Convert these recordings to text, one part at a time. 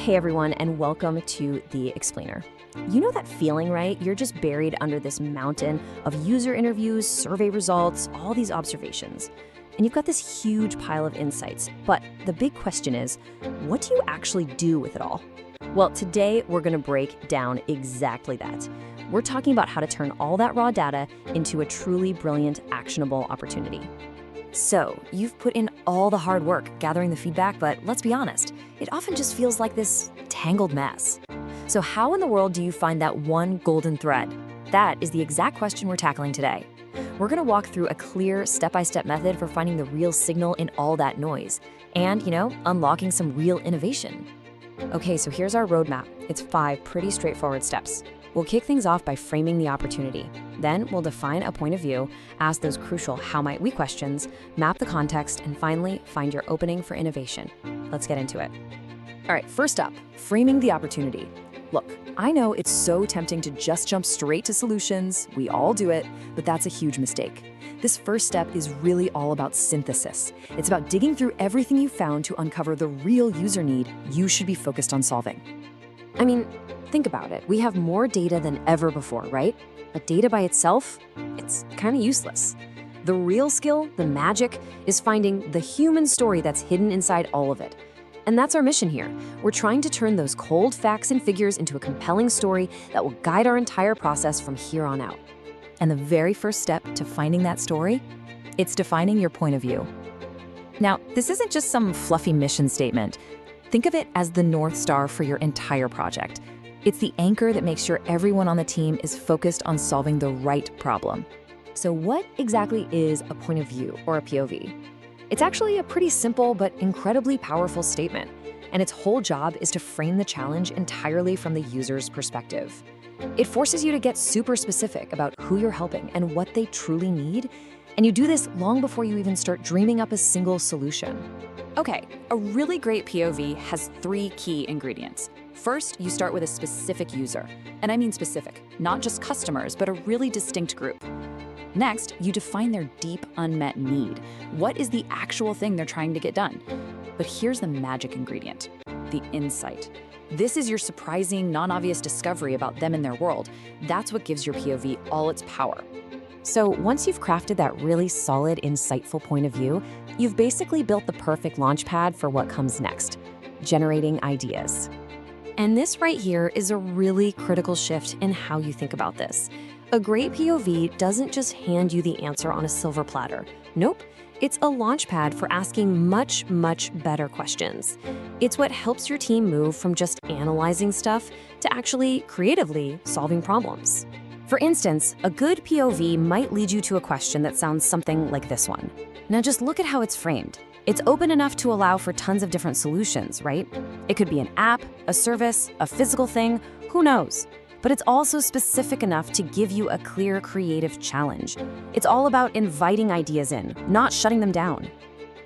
Hey everyone, and welcome to The Explainer. You know that feeling, right? You're just buried under this mountain of user interviews, survey results, all these observations. And you've got this huge pile of insights. But the big question is, what do you actually do with it all? Well, today we're going to break down exactly that. We're talking about how to turn all that raw data into a truly brilliant, actionable opportunity. So, you've put in all the hard work gathering the feedback, but let's be honest, it often just feels like this tangled mess. So how in the world do you find that one golden thread? That is the exact question we're tackling today. We're going to walk through a clear step-by-step method for finding the real signal in all that noise and, unlocking some real innovation. Okay, so here's our roadmap. It's 5 pretty straightforward steps. We'll kick things off by framing the opportunity. Then we'll define a point of view, ask those crucial how might we questions, map the context, and finally find your opening for innovation. Let's get into it. All right, first up, framing the opportunity. Look, I know it's so tempting to just jump straight to solutions. We all do it, but that's a huge mistake. This first step is really all about synthesis. It's about digging through everything you found to uncover the real user need you should be focused on solving. I mean, think about it. We have more data than ever before, right? But data by itself, it's kind of useless. The real skill, the magic, is finding the human story that's hidden inside all of it. And that's our mission here. We're trying to turn those cold facts and figures into a compelling story that will guide our entire process from here on out. And the very first step to finding that story, it's defining your point of view. Now, this isn't just some fluffy mission statement. Think of it as the North Star for your entire project. It's the anchor that makes sure everyone on the team is focused on solving the right problem. So what exactly is a point of view or a POV? It's actually a pretty simple but incredibly powerful statement, and its whole job is to frame the challenge entirely from the user's perspective. It forces you to get super specific about who you're helping and what they truly need, and you do this long before you even start dreaming up a single solution. Okay, a really great POV has 3 key ingredients. First, you start with a specific user, and I mean specific, not just customers, but a really distinct group. Next, you define their deep unmet need. What is the actual thing they're trying to get done? But here's the magic ingredient, the insight. This is your surprising, non-obvious discovery about them and their world. That's what gives your POV all its power. So once you've crafted that really solid, insightful point of view, you've basically built the perfect launchpad for what comes next, generating ideas. And this right here is a really critical shift in how you think about this. A great POV doesn't just hand you the answer on a silver platter. Nope, it's a launchpad for asking much, much better questions. It's what helps your team move from just analyzing stuff to actually creatively solving problems. For instance, a good POV might lead you to a question that sounds something like this one. Now just look at how it's framed. It's open enough to allow for tons of different solutions, right? It could be an app, a service, a physical thing, who knows? But it's also specific enough to give you a clear creative challenge. It's all about inviting ideas in, not shutting them down.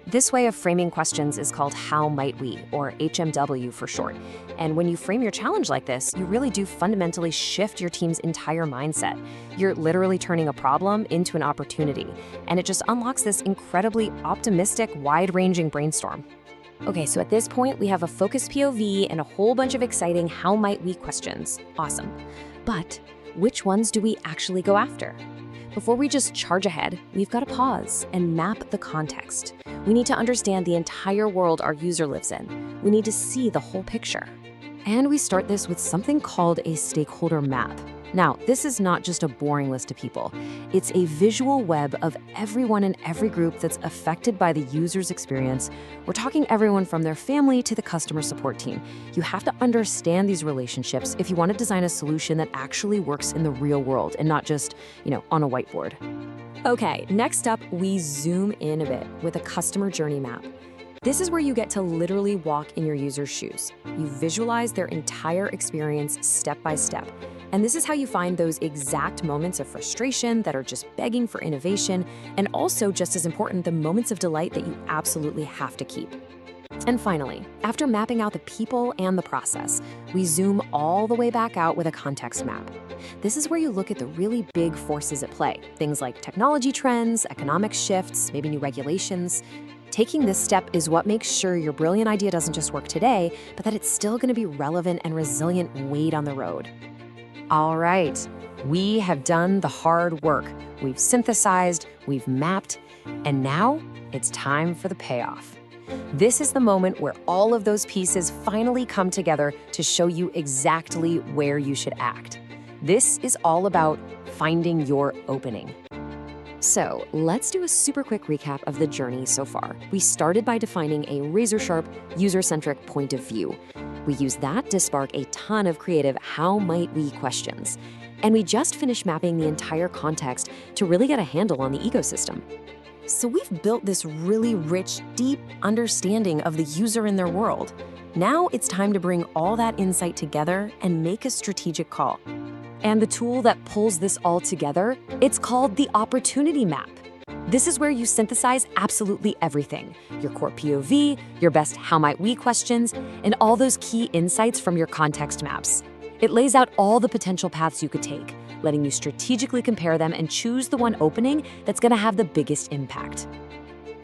This way of framing questions is called How Might We, or HMW for short. And when you frame your challenge like this, you really do fundamentally shift your team's entire mindset. You're literally turning a problem into an opportunity, and it just unlocks this incredibly optimistic, wide-ranging brainstorm. Okay, so at this point, we have a focused POV and a whole bunch of exciting how might we questions. Awesome. But which ones do we actually go after? Before we just charge ahead, we've got to pause and map the context. We need to understand the entire world our user lives in. We need to see the whole picture. And we start this with something called a stakeholder map. Now, this is not just a boring list of people. It's a visual web of everyone in every group that's affected by the user's experience. We're talking everyone from their family to the customer support team. You have to understand these relationships if you want to design a solution that actually works in the real world and not just, on a whiteboard. Okay, next up, we zoom in a bit with a customer journey map. This is where you get to literally walk in your user's shoes. You visualize their entire experience step by step. And this is how you find those exact moments of frustration that are just begging for innovation, and also, just as important, the moments of delight that you absolutely have to keep. And finally, after mapping out the people and the process, we zoom all the way back out with a context map. This is where you look at the really big forces at play, things like technology trends, economic shifts, maybe new regulations. Taking this step is what makes sure your brilliant idea doesn't just work today, but that it's still going to be relevant and resilient way down the road. All right, we have done the hard work. We've synthesized, we've mapped, and now it's time for the payoff. This is the moment where all of those pieces finally come together to show you exactly where you should act. This is all about finding your opening. So let's do a super quick recap of the journey so far. We started by defining a razor-sharp, user-centric point of view. We used that to spark a ton of creative how might we questions. And we just finished mapping the entire context to really get a handle on the ecosystem. So we've built this really rich, deep understanding of the user in their world. Now it's time to bring all that insight together and make a strategic call. And the tool that pulls this all together, it's called the Opportunity Map. This is where you synthesize absolutely everything: your core POV, your best how might we questions, and all those key insights from your context maps. It lays out all the potential paths you could take, letting you strategically compare them and choose the one opening that's gonna have the biggest impact.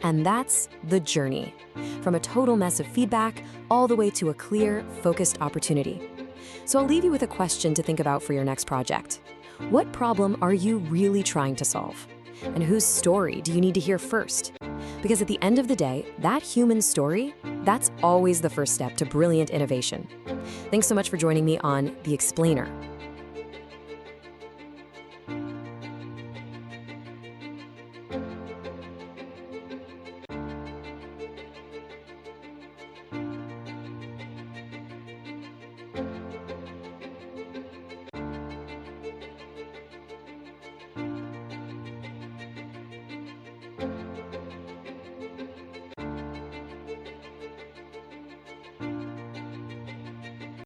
And that's the journey, from a total mess of feedback all the way to a clear, focused opportunity. So I'll leave you with a question to think about for your next project. What problem are you really trying to solve? And whose story do you need to hear first? Because at the end of the day, that human story, that's always the first step to brilliant innovation. Thanks so much for joining me on The Explainer.